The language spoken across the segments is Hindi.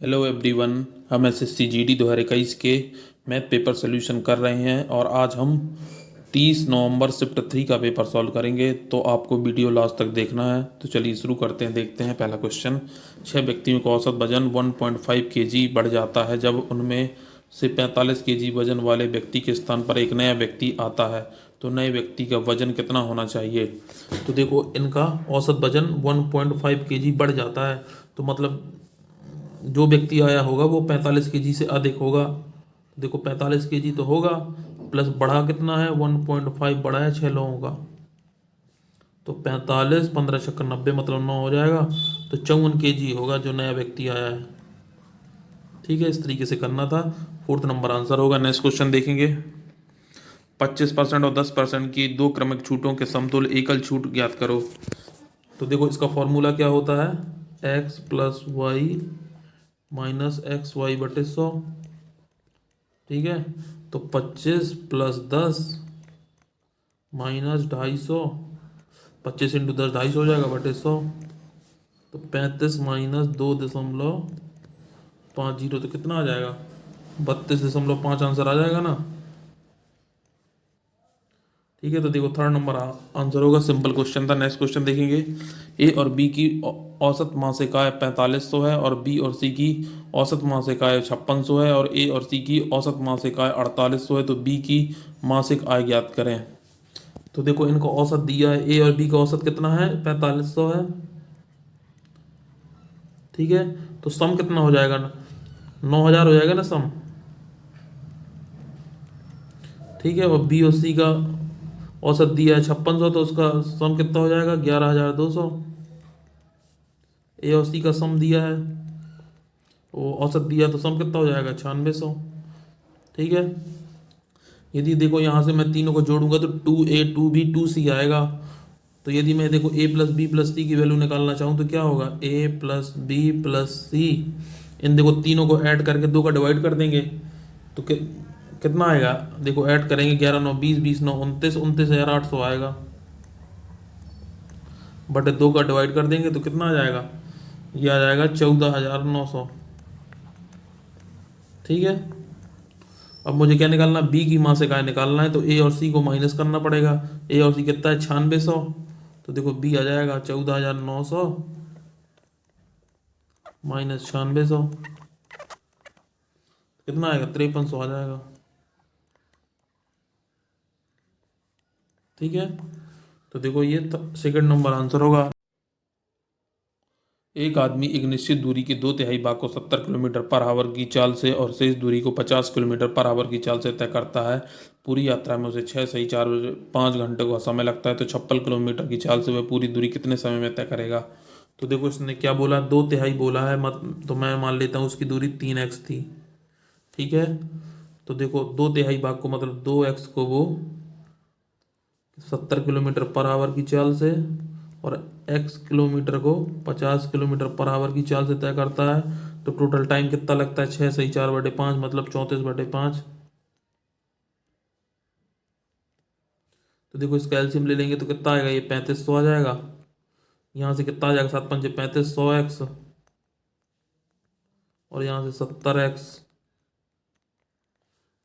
Hello everyone. हम एसएससी जीडी 2021 के मैथ पेपर सोल्यूशन कर रहे हैं और आज हम 30 नवंबर शिफ्ट 3 का पेपर सॉल्व करेंगे। तो आपको वीडियो लास्ट तक देखना है। तो चलिए शुरू करते हैं। देखते हैं पहला क्वेश्चन। 6 व्यक्तियों का औसत वजन 1.5 केजी बढ़ जाता है जब उनमें से 45 केजी वजन वाले व्यक्ति के स्थान पर एक नया व्यक्ति आता है। तो नए व्यक्ति का वजन कितना होना चाहिए। तो देखो, इनका औसत वजन 1.5 केजी बढ़ जाता है, तो मतलब जो व्यक्ति आया होगा वो 45 केजी से अधिक होगा। देखो 45 केजी तो होगा, प्लस बढ़ा कितना है 1.5, बढ़ा है 6 लोगों का, तो 45 15 छक्कर 90, मतलब 9 हो जाएगा। तो 54 केजी होगा जो नया व्यक्ति आया है। ठीक है, इस तरीके से करना था। फोर्थ नंबर आंसर होगा। नेक्स्ट क्वेश्चन देखेंगे। 25% और 10% की दो क्रमिक छूटों के समतुल्य एकल छूट ज्ञात करो। तो देखो, इसका फॉर्मूला क्या होता है, x plus y minus x y बटे 100। ठीक है, तो 25 प्लस 10 माइनस 250, 25 इंटू 10 250 हो जाएगा बटे 100। तो 35 माइनस 2.50, तो कितना आ जाएगा, 32.5 आंसर आ जाएगा ना। ठीक है, तो देखो थर्ड नंबर आंसर होगा। सिंपल क्वेश्चन था। नेक्स्ट क्वेश्चन देखेंगे। ए और बी की औसत मासिक आय 4500 है और बी और सी की औसत मासिक आय 5600 है और ए और सी की औसत मासिक आय 4800 है। तो बी की मासिक आय ज्ञात करें। तो देखो, इनको औसत दिया है, ए और बी का औसत कितना है, 4500 है। ठीक है, तो सम कितना हो जाएगा, 9000 हो जाएगा ना सम। ठीक है, और बी और सी का औसत दिया है 5600, तो उसका सम कितना हो जाएगा, 11200। ए और सी का सम दिया है, वो औसत दिया, तो सम कितना हो जाएगा, 9600। ठीक है, यदि देखो यहाँ से मैं तीनों को जोड़ूंगा तो 2a 2b 2c आएगा। तो यदि मैं देखो a प्लस बी प्लस सी की वैल्यू निकालना चाहूँ तो क्या होगा, a प्लस बी प्लस सी, इन देखो तीनों को ऐड करके 2 का डिवाइड कर देंगे तो कितना आएगा, देखो ऐड करेंगे 11 9 20 20 9 29, 29,800 आएगा। बटे 2 का डिवाइड कर देंगे तो कितना आ जाएगा, ये आ जाएगा 14,900। ठीक है, अब मुझे क्या निकालना, बी की मासिक आय निकालना है, तो ए और सी को माइनस करना पड़ेगा। ए और सी कितना है, 9600। तो देखो बी आ जाएगा 14,900 माइनस 9600, कितना आएगा, 5300 आ जाएगा। ठीक है, तो देखो ये सेकंड नंबर आंसर होगा। एक आदमी एक निश्चित दूरी के 2/3 भाग को 70 किलोमीटर पर आवर की चाल से और शेष दूरी को 50 किलोमीटर पर आवर की चाल से तय करता है। पूरी यात्रा में उसे 6 सही 5 घंटे का समय लगता है। तो 56 किलोमीटर की चाल से वह पूरी दूरी कितने समय में तय करेगा। तो देखो, इसने क्या बोला, 2/3 बोला है, मत तो मैं मान लेता हूँ उसकी दूरी 3x थी। ठीक है, तो देखो 2/3 भाग को मतलब 2x को वो 70 किलोमीटर पर आवर की चाल से और x किलोमीटर को 50 किलोमीटर पर आवर की चाल से तय करता है। तो टोटल टाइम कितना लगता है, 6 सही 4/5, मतलब 34/5। तो देखो इसका एलसीएम ले लेंगे तो कितना आएगा, ये 3500 आ जाएगा। यहाँ से कितना आ जाएगा, 7 पंजे 35, 100x, और यहाँ से 70x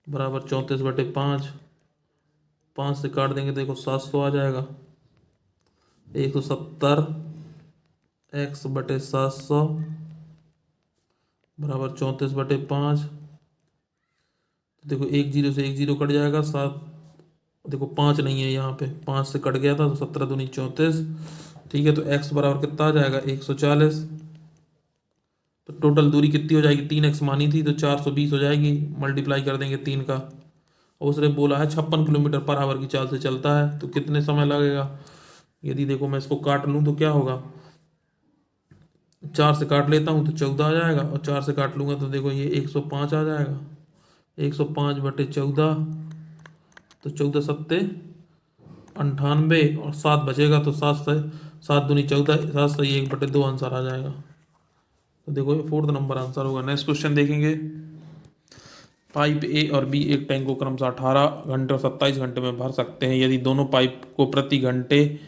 बराबर 34/5। 5 से काट देंगे तो देखो 700 आ जाएगा। 170x/700 बराबर 34/5। तो देखो एक जीरो से एक जीरो कट जाएगा, 7, देखो 5 नहीं है यहाँ पे, 5 से कट गया था, तो 17 दूनी 34। ठीक है, तो x बराबर कितना आ जाएगा, 140। तो टोटल दूरी कितनी हो जाएगी, 3x मानी थी तो 420 हो जाएगी, मल्टीप्लाई कर देंगे 3 का। और उसने बोला है 56 किलोमीटर पर आवर की चाल से चलता है, तो कितने समय लगेगा। यदि देखो मैं इसको काट लूँ तो क्या होगा, 4 से काट लेता हूँ तो 14 आ जाएगा, और 4 से काट लूँगा तो देखो ये 105 आ जाएगा। 105/14, तो 14 सत्ते 98, और 7 बचेगा, तो 7 से 7 दूनी 14, 7 से 1/2 आंसर आ जाएगा। तो देखो ये फोर्थ नंबर आंसर होगा। नेक्स्ट क्वेश्चन देखेंगे। पाइप ए और बी एक टैंक को क्रमशः 18 घंटे और 27 घंटे में भर सकते हैं। यदि दोनों पाइप को प्रति घंटे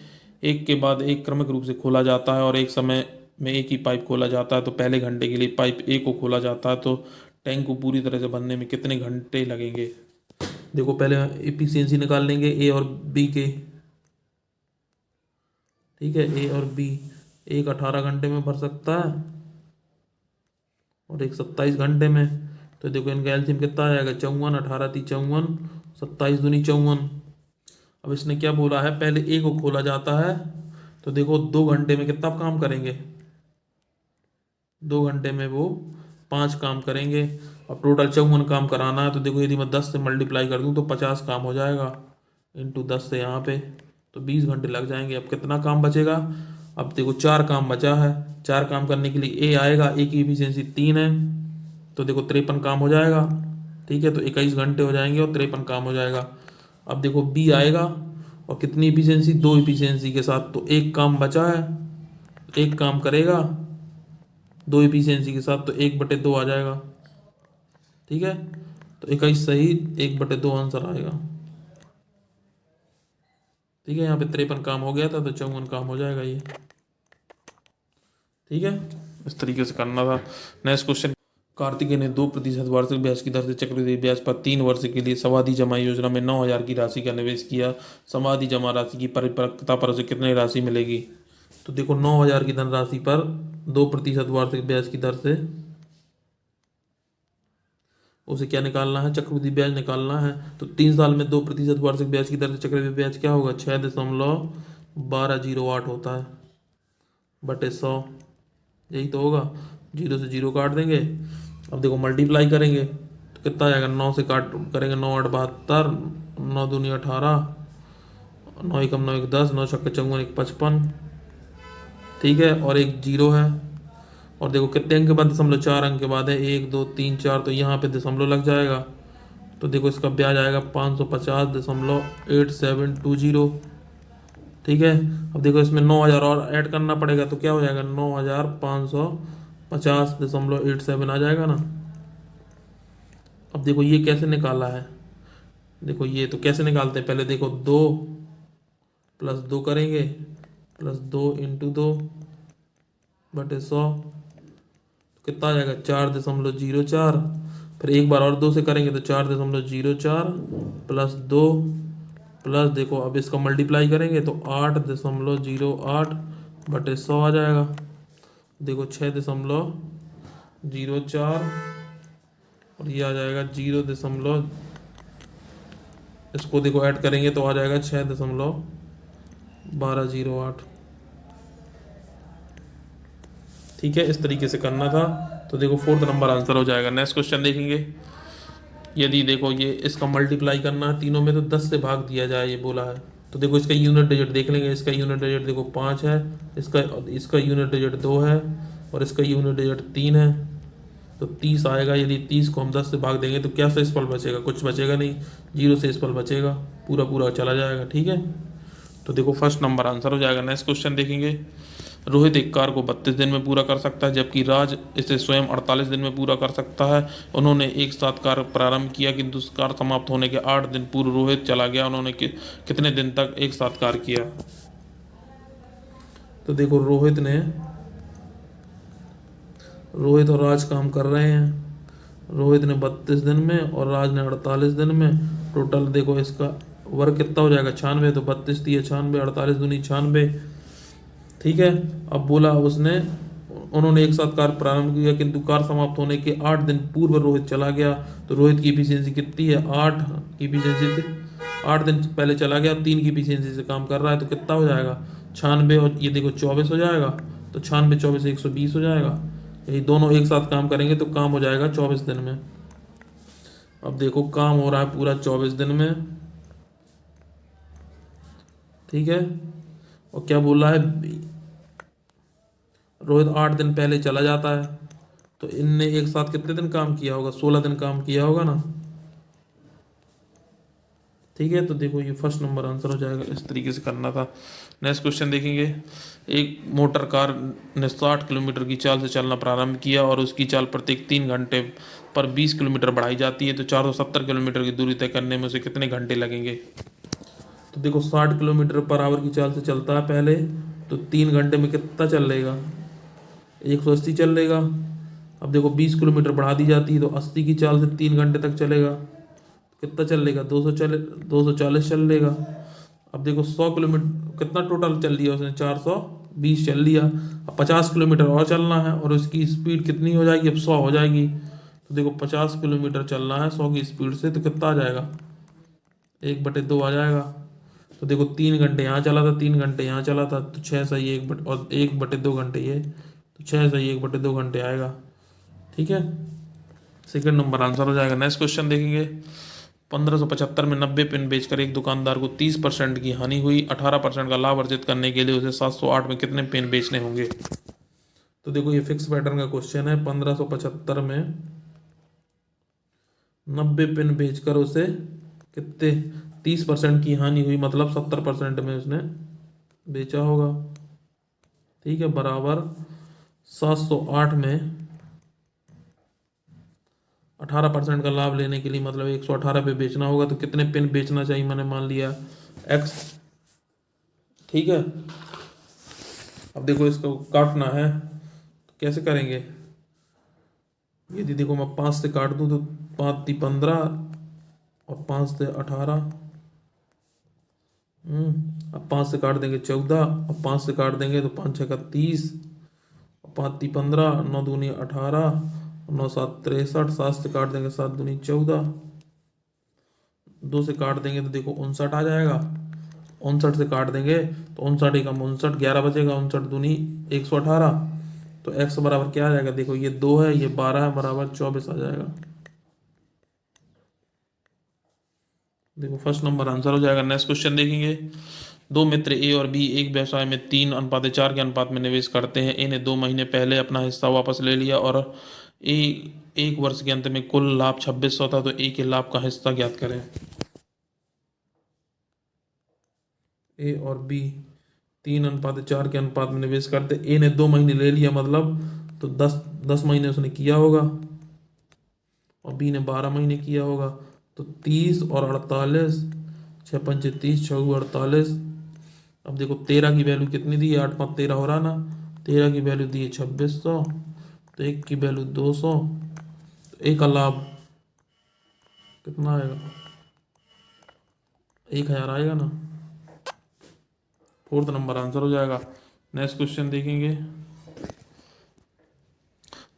एक के बाद एक क्रमिक रूप से खोला जाता है और एक समय में एक ही पाइप खोला जाता है तो पहले घंटे के लिए पाइप ए को खोला जाता है तो टैंक को पूरी तरह से भरने में कितने घंटे लगेंगे। देखो पहले एफिशिएंसी निकाल लेंगे ए और बी के। ठीक है, ए और बी, एक 18 घंटे में भर सकता है और एक 27 घंटे में। तो देखो इनका एलसीएम कितना आ जाएगा, 54, 18 × 3 = 54, 27 × 2 = 54। अब इसने क्या बोला है, पहले ए को खोला जाता है तो देखो 2 घंटे में कितना काम करेंगे, 2 घंटे में वो 5 काम करेंगे। अब टोटल 54 काम कराना है तो देखो यदि मैं 10 से मल्टीप्लाई कर दूं तो 50 काम हो जाएगा, इंटू 10 से यहाँ पे तो 20 घंटे लग जाएंगे। अब कितना काम बचेगा, अब देखो 4 काम बचा है। 4 काम करने के लिए ए आएगा, ए की एफिशिएंसी 3 है तो देखो 53 काम हो जाएगा। ठीक है, तो 21 घंटे हो जाएंगे और 53 काम हो जाएगा। अब देखो बी आएगा और कितनी एफिशिएंसी, 2 एफिशिएंसी के साथ, तो एक काम बचा है, एक काम करेगा 2 एफिशिएंसी के साथ तो 1/2 आ जाएगा। ठीक है, तो 21 सही, 1/2 आंसर आएगा। ठीक है, यहाँ पे 53 काम हो गया था तो 54 काम हो जाएगा ये। ठीक है, इस तरीके से करना था। नेक्स्ट क्वेश्चन, कार्तिकेय ने 2% वार्षिक ब्याज की दर से चक्रवृद्धि ब्याज पर 3 वर्ष के लिए सावधि जमा योजना में 9,000 की राशि का निवेश किया। सावधि जमा राशि की परिपक्वता पर उसे कितनी राशि मिलेगी। तो देखो 9,000 की धनराशि पर 2% वार्षिक ब्याज की दर से उसे क्या निकालना है, चक्रवृद्धि ब्याज निकालना है। तो 3 साल में 2% वार्षिक ब्याज की दर से चक्रवृद्धि ब्याज क्या होगा, 6.1208 होता है बटे 100, यही तो होगा। 0 से 0 काट देंगे। अब देखो मल्टीप्लाई करेंगे तो कितना आ जाएगा, 9 से काट करेंगे, 9 8 72, 9 दूनी 18, 9 एकम 9 1 10, 9 छक्के 54, 1 55। ठीक है, और एक 0 है और देखो कितने अंक के बाद, 0.4 अंक के बाद है, 1 2 3 4, तो यहाँ पे दशमलव लग जाएगा। तो देखो इसका ब्याज आएगा 550.8720। ठीक है, अब देखो इसमें 9,000 और ऐड करना पड़ेगा तो क्या हो जाएगा, 9,550.87 आ जाएगा ना। अब देखो ये कैसे निकाला है, देखो ये तो कैसे निकालते हैं, पहले देखो 2 + 2 करेंगे, +2 × 2 बटे 100, कितना आ जाएगा, 4.04। फिर एक बार और 2 से करेंगे तो 4.04 + 2 प्लस देखो अब इसका मल्टीप्लाई करेंगे तो 8.08 बटे 100 आ जाएगा। देखो 6.04 और ये आ जाएगा 0. इसको देखो ऐड करेंगे तो आ जाएगा 6.1208। ठीक है, इस तरीके से करना था। तो देखो 4th नंबर आंसर हो जाएगा। नेक्स्ट क्वेश्चन देखेंगे, यदि देखो ये इसका मल्टीप्लाई करना है तीनों में तो 10 से भाग दिया जाए, ये बोला है। तो देखो इसका यूनिट डिजिट देख लेंगे, इसका यूनिट डिजिट देखो 5 है, इसका यूनिट डिजिट 2 है और इसका यूनिट डिजिट 3 है। तो 30 आएगा। यदि 30 को हम 10 से भाग देंगे तो क्या शेषफल बचेगा, कुछ बचेगा नहीं, 0 शेषफल बचेगा, पूरा पूरा चला जाएगा। ठीक है, तो देखो फर्स्ट नंबर आंसर हो जाएगा। नेक्स्ट क्वेश्चन देखेंगे, रोहित एक कार्य को 32 दिन में पूरा कर सकता है जबकि राज इसे स्वयं 48 दिन में पूरा कर सकता है। उन्होंने एक साथ कार्य प्रारंभ किया किंतु कार्य समाप्त होने के 8 दिन पूर्व रोहित चला गया। उन्होंने कितने दिन तक एक साथ कार्य किया। तो देखो रोहित और राज काम कर रहे हैं। रोहित ने 32 दिन में और राज ने 48 दिन में। टोटल देखो इसका वर्क कितना हो जाएगा, 96। तो 32 × 3 = 96, 48 दूनी 96। ठीक है, अब बोला उन्होंने एक साथ कार्य प्रारंभ किया किंतु कार्य समाप्त होने के 8 दिन पूर्व रोहित चला गया। तो रोहित की एफिशिएंसी कितनी है, 8 की एफिशिएंसी थी, 8 दिन पहले चला गया, 3 की एफिशिएंसी से काम कर रहा है तो कितना हो जाएगा, 96 और ये देखो 24 हो जाएगा। तो 96 24 120 हो जाएगा। यही दोनों एक साथ काम करेंगे तो काम हो जाएगा 24 दिन में। अब देखो काम हो रहा है पूरा 24 दिन में। ठीक है, और क्या बोला है, रोहित 8 दिन पहले चला जाता है तो इनने एक साथ कितने दिन काम किया होगा, 16 दिन काम किया होगा ना। ठीक है, तो देखो ये फर्स्ट नंबर आंसर हो जाएगा। इस तरीके से करना था। नेक्स्ट क्वेश्चन देखेंगे, एक मोटर कार ने 60 किलोमीटर की चाल से चलना प्रारंभ किया और उसकी चाल प्रत्येक 3 घंटे पर 20 किलोमीटर बढ़ाई जाती है तो 470 किलोमीटर की दूरी तय करने में उसे कितने घंटे लगेंगे। तो देखो 60 किलोमीटर पर आवर की चाल से चलता है पहले, तो 3 घंटे में कितना चल लेगा, 180 चल लेगा। अब देखो 20 किलोमीटर बढ़ा दी जाती है तो 80 की चाल से 3 घंटे तक चलेगा। कितना चल लेगा? 240 चल लेगा। अब देखो 100 किलोमीटर कितना टोटल चल लिया उसने? 420 चल लिया। अब 50 किलोमीटर और चलना है और उसकी स्पीड कितनी हो जाएगी? अब 100 हो जाएगी। तो देखो 50 किलोमीटर चलना है 100 की स्पीड से, तो कितना आ जाएगा? 1/2 आ जाएगा। तो देखो 3 घंटे यहाँ चला था, 3 घंटे यहाँ चला था, तो 6 सही 1/2 घंटे ये, तो 6 सही 1/2 घंटे आएगा। ठीक है, सेकंड नंबर आंसर हो जाएगा। नेक्स्ट क्वेश्चन देखेंगे। 1575 में 90 पेन बेचकर एक दुकानदार को 30% की हानि हुई। 18% का लाभ अर्जित करने के लिए उसे 708 में कितने पेन बेचने होंगे? तो देखो ये फिक्स पैटर्न का क्वेश्चन है। 1575 में 90 पेन बेचकर उसे कितने 30% की हानि हुई, मतलब 70% में उसने बेचा होगा। ठीक है, बराबर 708 में 18% का लाभ लेने के लिए मतलब 118 पे बेचना होगा। तो कितने पेन बेचना चाहिए? मैंने मान लिया x। ठीक है, अब देखो इसको काटना है तो कैसे करेंगे? यदि देखो मैं 5 से काट दूं तो 5 × 15 और 5 से 18। अब 5 से काट देंगे 14, अब 5 से काट देंगे तो 5 × 6 = 30, 5 × 15, 9 दूनी 18, 9 7 63, 7 से काट देंगे 7 दूनी 14, 2 से काट देंगे तो देखो 59 आ जाएगा। 59 से काट देंगे तो 59 एकम 59, 11 बचेगा। 59 दूनी 118, तो x बराबर क्या आ जाएगा? देखो ये 2 है, ये 12 है, बराबर 24 आ जाएगा। देखो फर्स्ट नंबर आंसर हो जाएगा। नेक्स्ट क्वेश्चन देखेंगे। दो मित्र ए और बी एक व्यवसाय में 3:4 के अनुपात में निवेश करते हैं। ए ने 2 महीने पहले अपना हिस्सा वापस ले लिया और ए 1 वर्ष के अंत में कुल लाभ 2600 था, तो ए के लाभ का हिस्सा ज्ञात करें। ए और बी 3:4 के अनुपात में निवेश करते। ए ने 2 महीने ले लिया मतलब तो 10 महीने उसने किया होगा और बी ने 12 महीने किया होगा। तो 30 और 48, 6×5 = 30, 6×2 = 48। अब देखो 13 की वैल्यू कितनी दी है? 8×5 = 13 हो रहा ना। 13 की वैल्यू दी है 2600, तो 1 की वैल्यू 200, तो ए का लाभ कितना आएगा? 1000 आएगा ना। फोर्थ नंबर आंसर हो जाएगा। नेक्स्ट क्वेश्चन देखेंगे।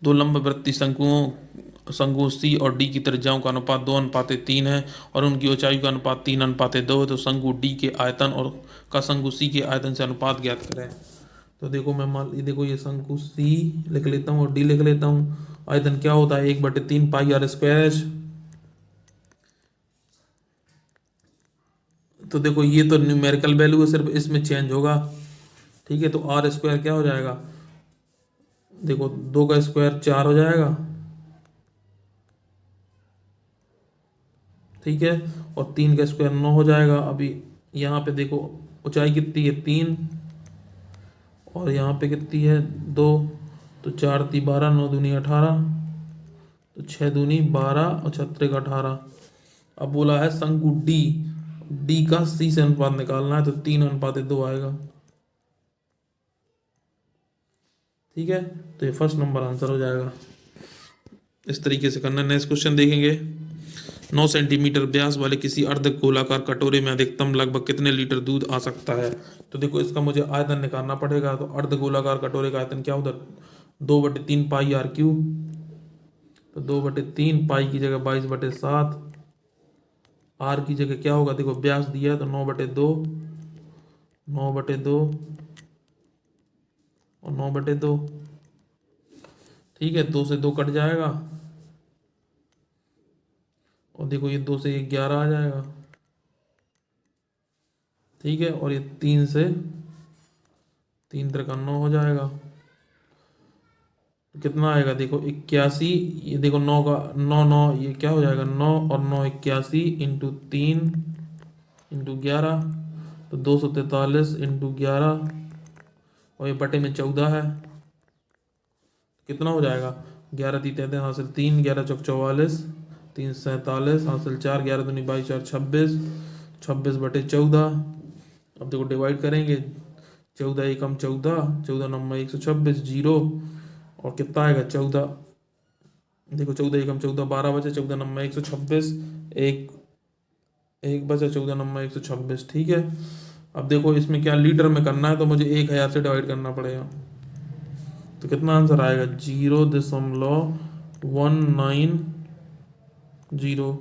दो लंबवृत्तीय शंकुओं सी और डी की त्रिज्याओं का अनुपात 2:3 है और उनकी ऊंचाई का अनुपात 3:2 है। तो शंकु डी के आयतन और का शंकु सी के आयतन से अनुपात ज्ञात करें। तो देखो मैं देखो ये शंकु सी लिख लेता हूँ और डी लिख लेता हूँ। आयतन क्या होता है? 1/3 πr²। तो देखो ये तो न्यूमेरिकल वैल्यू है, सिर्फ इसमें चेंज होगा। ठीक है, तो r² क्या हो जाएगा? देखो 2 का स्क्वायर 4 हो जाएगा। ठीक है, और 3 का स्क्वायर 9 हो जाएगा। अभी यहाँ पे देखो ऊंचाई कितनी है? 3, और यहाँ पे कितनी है? 2, तो 4 × 3 = 12, 9 दूनी 18, तो 6 दूनी 12 और 6 × 18। अब बोला है शंकु डी, डी का सी से अनुपात निकालना है, तो 3:2 आएगा। ठीक है, तो ये फर्स्ट नंबर आंसर हो जाएगा। इस तरीके से करना है। नेक्स्ट क्वेश्चन देखेंगे। 9 सेंटीमीटर व्यास वाले किसी अर्ध गोलाकार कटोरे में अधिकतम लगभग कितने लीटर दूध आ सकता है? तो देखो इसका मुझे आयतन निकालना पड़ेगा। तो अर्ध गोलाकार कटोरे का आयतन क्या होता है? 2/3 πr³। तो 2/3 पाई की जगह 22/7, आर की जगह क्या होगा? देखो व्यास दिया है तो 9/2, 9/2 और 9/2। ठीक है, 2 से 2 कट जाएगा और देखो ये 2 से 11 आ जाएगा। ठीक है, और ये 3 से 3 × 9 हो जाएगा। तो कितना आएगा? देखो 81। ये देखो 9 का 9 9 ये क्या हो जाएगा? 9 और 9 81 × 3 × 11, तो 243 × 11, और ये बटे में 14 है। कितना हो जाएगा? 11 × 3 = 33 हासिल 3, 11 × 4 = 44, 3 × 7 = 47 हासिल 4, 11 दूनी 22, 4 26, 26/14। अब देखो डिवाइड करेंगे। 14 × 1 = 14, 14 × 9 = 126, 0 और कितना आएगा 14। देखो 14 एकम 14, 12 बचे, 14 नंबर 126, एक एक बचा, 14 नंबर 126। ठीक है, अब देखो इसमें क्या लीटर में करना है, तो मुझे 1000 से डिवाइड करना पड़ेगा। तो कितना आंसर आएगा? 0.190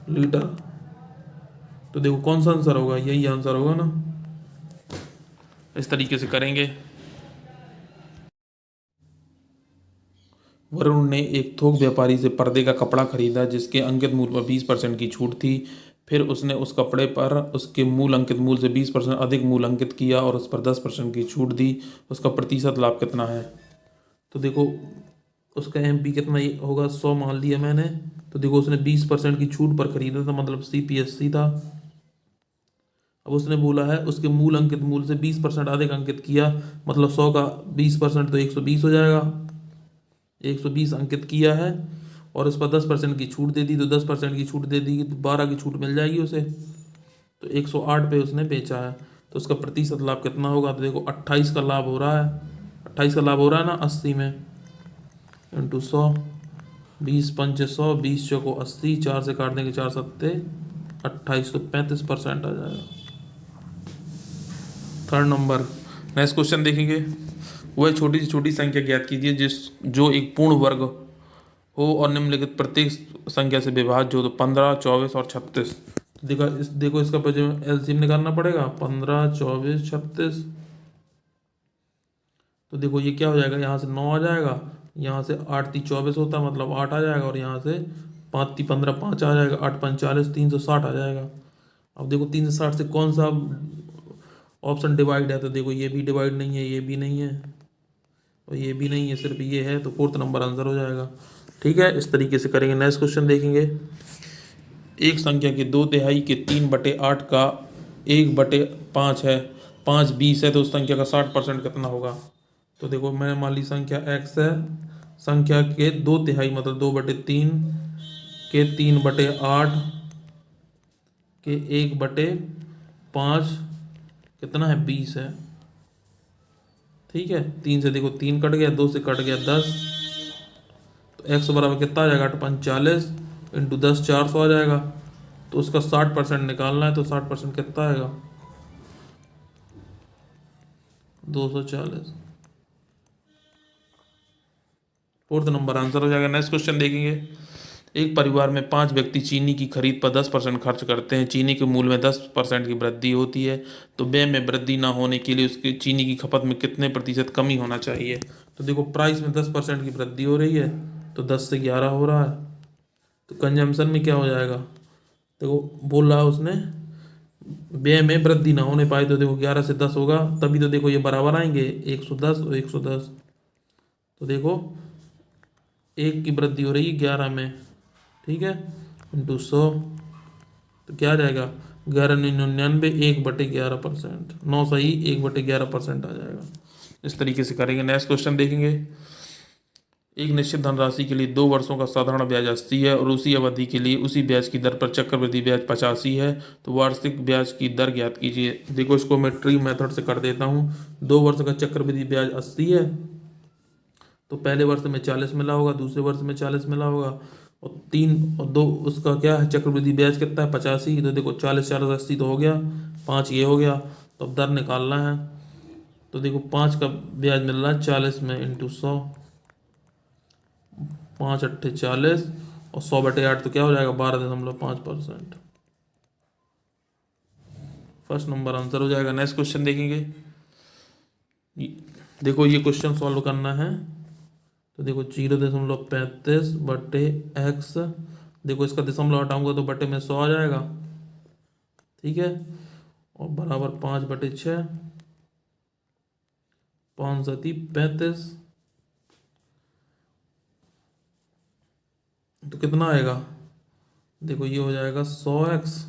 लीटर। तो देखो कौन सा आंसर होगा, यही आंसर होगा ना। इस तरीके से करेंगे। वरुण ने एक थोक व्यापारी से पर्दे का कपड़ा खरीदा जिसके अंकित मूल्य पर 20% की छूट थी। फिर उसने उस कपड़े पर उसके मूल अंकित मूल्य से 20% अधिक मूल्य अंकित किया और उस पर 10% की छूट दी। उसका प्रतिशत लाभ कितना है? तो देखो उसका एमपी कितना होगा, 100 मान लिया मैंने। तो देखो उसने 20% की छूट पर खरीदा था, मतलब सीपीएससी था। अब उसने बोला है उसके मूल अंकित मूल्य से 20% अधिक अंकित किया, मतलब 100 का 20% तो 120 हो जाएगा। 120 अंकित किया है और उस पर 10% की छूट दे दी, तो 10% की छूट दे दी तो 12 की छूट मिल जाएगी उसे। तो 108 पे उसने बेचा है, तो उसका प्रतिशत लाभ कितना होगा? तो देखो 28 का लाभ हो रहा है। 28 का लाभ हो रहा है ना 80 में, इंटू 100, 20 पंचे 100, 20 चौको 80, 4 से काट देंगे 4 सत्ते 28, तो 35% आ जाएगा। Third number. नेक्स्ट क्वेश्चन देखेंगे। वह छोटी से छोटी संख्या ज्ञात कीजिए जिस जो एक पूर्ण वर्ग हो और निम्नलिखित प्रत्येक संख्या से विभाज्य हो। तो 15, 24 और 36। देखो इसका एलसीएम निकालना पड़ेगा। 15, 24, 36। तो देखो ये क्या हो जाएगा, यहाँ से 9 आ जाएगा, यहाँ से 8 3 24 होता है, मतलब 8 आ जाएगा, और यहाँ से 5 3 15 5 आ जाएगा, 8 5 40, 360 आ जाएगा। अब देखो 360 से कौन सा ऑप्शन डिवाइड है? तो देखो ये भी डिवाइड नहीं है, ये भी नहीं है, और ये भी नहीं है, सिर्फ ये है, तो फोर्थ नंबर आंसर हो जाएगा। ठीक है, इस तरीके से करेंगे। नेक्स्ट क्वेश्चन देखेंगे। एक संख्या के 2/3 के 3/8 का 1/5 है, 5 20 है, तो उस संख्या का 60% कितना होगा? तो देखो मैंने मान ली संख्या x है, संख्या के 2/3 मतलब 2/3 के 3/8 के 1/5 कितना है? 20 है। ठीक है, 3 से देखो 3 कट गया, 2 से कट गया 10, तो x बराबर कितना आ जाएगा? 8 5 40, इंटू 10 400 आ जाएगा। तो उसका 60% निकालना है, तो 60% कितना आएगा? 240। फोर्थ नंबर आंसर हो जाएगा। नेक्स्ट क्वेश्चन देखेंगे। एक परिवार में 5 व्यक्ति चीनी की खरीद पर 10% खर्च करते हैं। चीनी के मूल्य में 10% की वृद्धि होती है, तो व्यय में वृद्धि ना होने के लिए उसकी चीनी की खपत में कितने प्रतिशत कमी होना चाहिए? तो देखो प्राइस में 10% की वृद्धि हो रही है, तो 10 से 11 हो रहा है, तो कंजम्पशन में क्या हो जाएगा? देखो बोल रहा है उसने व्यय में वृद्धि ना होने पाए, तो देखो 11 से 10 होगा, तभी तो देखो ये बराबर आएंगे, 110 और 110। तो देखो एक की वृद्धि हो रही है 11 में, ठीक है, इंटू 100, तो क्या आ जाएगा? 11,99, 1/11%, 9 सही, 1/11% आ जाएगा। इस तरीके से करेंगे। नेक्स्ट क्वेश्चन देखेंगे। एक निश्चित धनराशि के लिए 2 वर्षों का साधारण ब्याज 80 है और उसी अवधि के लिए उसी ब्याज की दर पर चक्रवृद्धि ब्याज 85 है, तो वार्षिक ब्याज की दर ज्ञात कीजिए। देखो इसको मैं ट्री मेथड से कर देता हूँ। 2 वर्ष का चक्रवृद्धि ब्याज 80 है, तो पहले वर्ष में 40 मिला होगा, दूसरे वर्ष में 40 मिला होगा, और 3 और 2 उसका क्या है? चक्रवृद्धि ब्याज कितना है? 85। तो देखो 40 40 80 तो हो गया, 5 ये हो गया, तो अब दर निकालना है। तो देखो 5 का ब्याज मिल रहा है 40 में, इंटू 100, 5 अट्ठे 40, और 100/8 तो क्या हो जाएगा? 12.5%। फर्स्ट नंबर आंसर हो जाएगा। नेक्स्ट क्वेश्चन देखेंगे। देखो ये क्वेश्चन सॉल्व करना है, तो देखो 0.35/x, देखो इसका दशमलव हटाऊंगा तो बटे में 100 आ जाएगा, ठीक है, और बराबर 5/6, 5 सती 35, तो कितना आएगा? देखो ये हो जाएगा 100x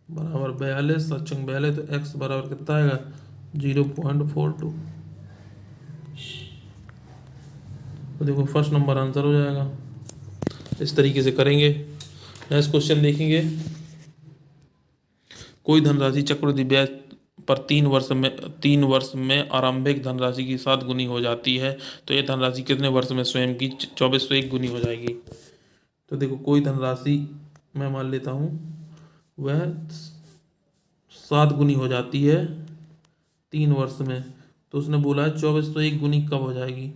बराबर 42, 42, तो x बराबर कितना आएगा? 0.42। तो देखो फर्स्ट नंबर आंसर हो जाएगा। इस तरीके से करेंगे। नेक्स्ट क्वेश्चन देखेंगे। कोई धनराशि चक्रवृद्धि ब्याज पर 3 वर्ष में आरंभिक धनराशि की 7 गुनी हो जाती है, तो ये धनराशि कितने वर्ष में स्वयं की 2401 गुनी हो जाएगी। तो देखो कोई धनराशि मैं मान लेता हूँ वह 7 गुनी हो जाती है 3 वर्ष में, तो उसने बोला है 2401 गुनी कब हो जाएगी।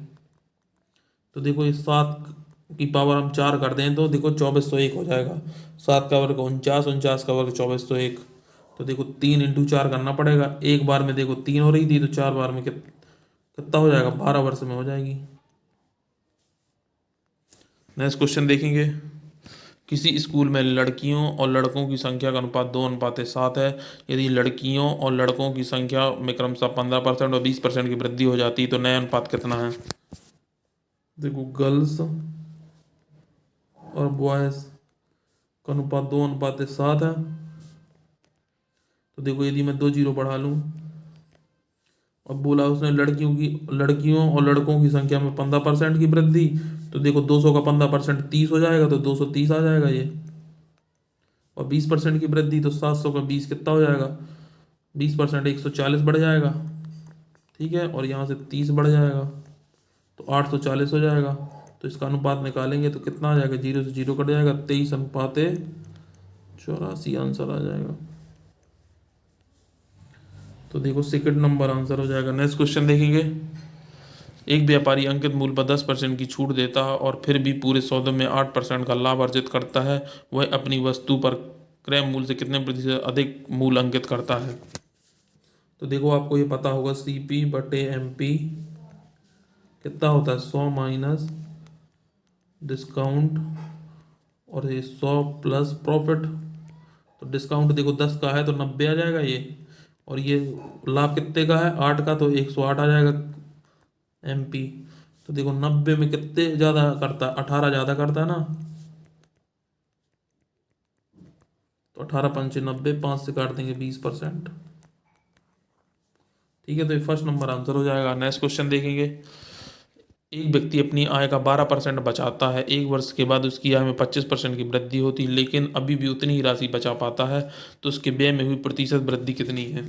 तो देखो इस 7 की पावर हम 4 कर दें तो देखो 2401 हो जाएगा। 7 का वर्ग 49, 49 का वर्ग 2401। तो देखो 3 × 4 करना पड़ेगा। एक बार में देखो 3 हो रही थी, तो 4 बार में कितना हो जाएगा, 12 वर्ष में हो जाएगी। नेक्स्ट क्वेश्चन देखेंगे। किसी स्कूल में लड़कियों और लड़कों की संख्या का अनुपात 2:7 है। यदि लड़कियों और लड़कों की संख्या में क्रमशः 15% और 20% की वृद्धि हो जाती है तो नया अनुपात कितना है। देखो गर्ल्स और बॉयज का अनुपात 2:7 है। तो देखो यदि मैं 2 जीरो बढ़ा लूँ, अब बोला उसने लड़कियों और लड़कों की संख्या में 15% की वृद्धि, तो देखो 200 का 15% 30 हो जाएगा, तो 230 आ जाएगा ये। और 20% की वृद्धि, तो 700 का 20 कितना हो जाएगा, 20% 140 बढ़ जाएगा, ठीक है। और यहाँ से 30 बढ़ जाएगा तो 840 हो जाएगा। तो इसका अनुपात निकालेंगे तो कितना आ जाएगा, 0 से 0 कट जाएगा, 23:84 आंसर आ जाएगा। तो देखो सेकंड नंबर आंसर हो जाएगा। नेक्स्ट क्वेश्चन देखेंगे। एक व्यापारी अंकित मूल्य पर 10% की छूट देता है और फिर भी पूरे सौदे में 8% का लाभ अर्जित करता है। वह अपनी वस्तु पर क्रय मूल्य से कितने प्रतिशत अधिक मूल्य अंकित करता है। तो देखो आपको ये पता होगा CP/MP कितना होता है, 100 माइनस डिस्काउंट और ये 100 प्लस प्रॉफिट। तो डिस्काउंट देखो 10 का है तो 90 आ जाएगा ये, और ये लाभ कितने का है, 8 का, तो 108 आ जाएगा MP। तो देखो 90 में कितने ज़्यादा करता है, 18 ज़्यादा करता है ना। तो 18 पंचे 90, 5 से काट देंगे 20%, ठीक है। तो ये फर्स्ट नंबर आंसर हो जाएगा। नेक्स्ट क्वेश्चन देखेंगे। एक व्यक्ति अपनी आय का 12% बचाता है। 1 वर्ष के बाद उसकी आय में 25% की वृद्धि होती है, लेकिन अभी भी उतनी ही राशि बचा पाता है, तो उसके व्यय में हुई प्रतिशत वृद्धि कितनी है।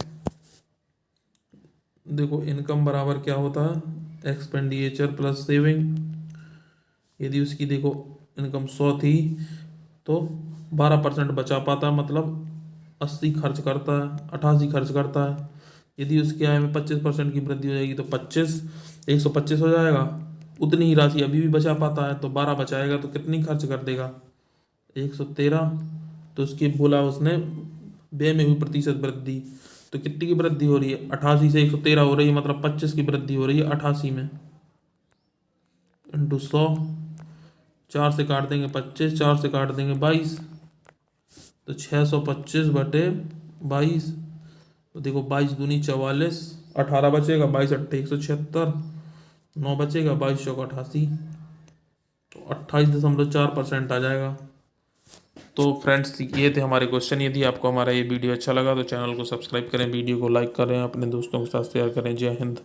देखो इनकम बराबर क्या होता है, एक्सपेंडिचर प्लस सेविंग। यदि उसकी देखो इनकम 100 थी तो 12% बचा पाता है, मतलब 80 खर्च करता है, 88 खर्च करता है। यदि उसकी आय में 25% की वृद्धि हो जाएगी तो 125 हो जाएगा। उतनी ही राशि अभी भी बचा पाता है, तो 12 बचाएगा तो कितनी खर्च कर देगा, 113। तो उसकी बोला उसने व्यय में हुई प्रतिशत वृद्धि, तो कितनी की वृद्धि हो रही है, 88 से 113 हो रही है, मतलब 25 की वृद्धि हो रही है 88 में, इंटू 100। 4 से काट देंगे 25, 4 से काट देंगे 22, तो 625/22। तो देखो 22 दूनी 44, 18 बचेगा, 22 अट्ठे 176, 9 बचेगा, 22 चौका 88, तो 28.4% आ जाएगा। तो फ्रेंड्स ये थे हमारे क्वेश्चन। यदि आपको हमारा ये वीडियो अच्छा लगा तो चैनल को सब्सक्राइब करें, वीडियो को लाइक करें, अपने दोस्तों के साथ शेयर करें। जय हिंद।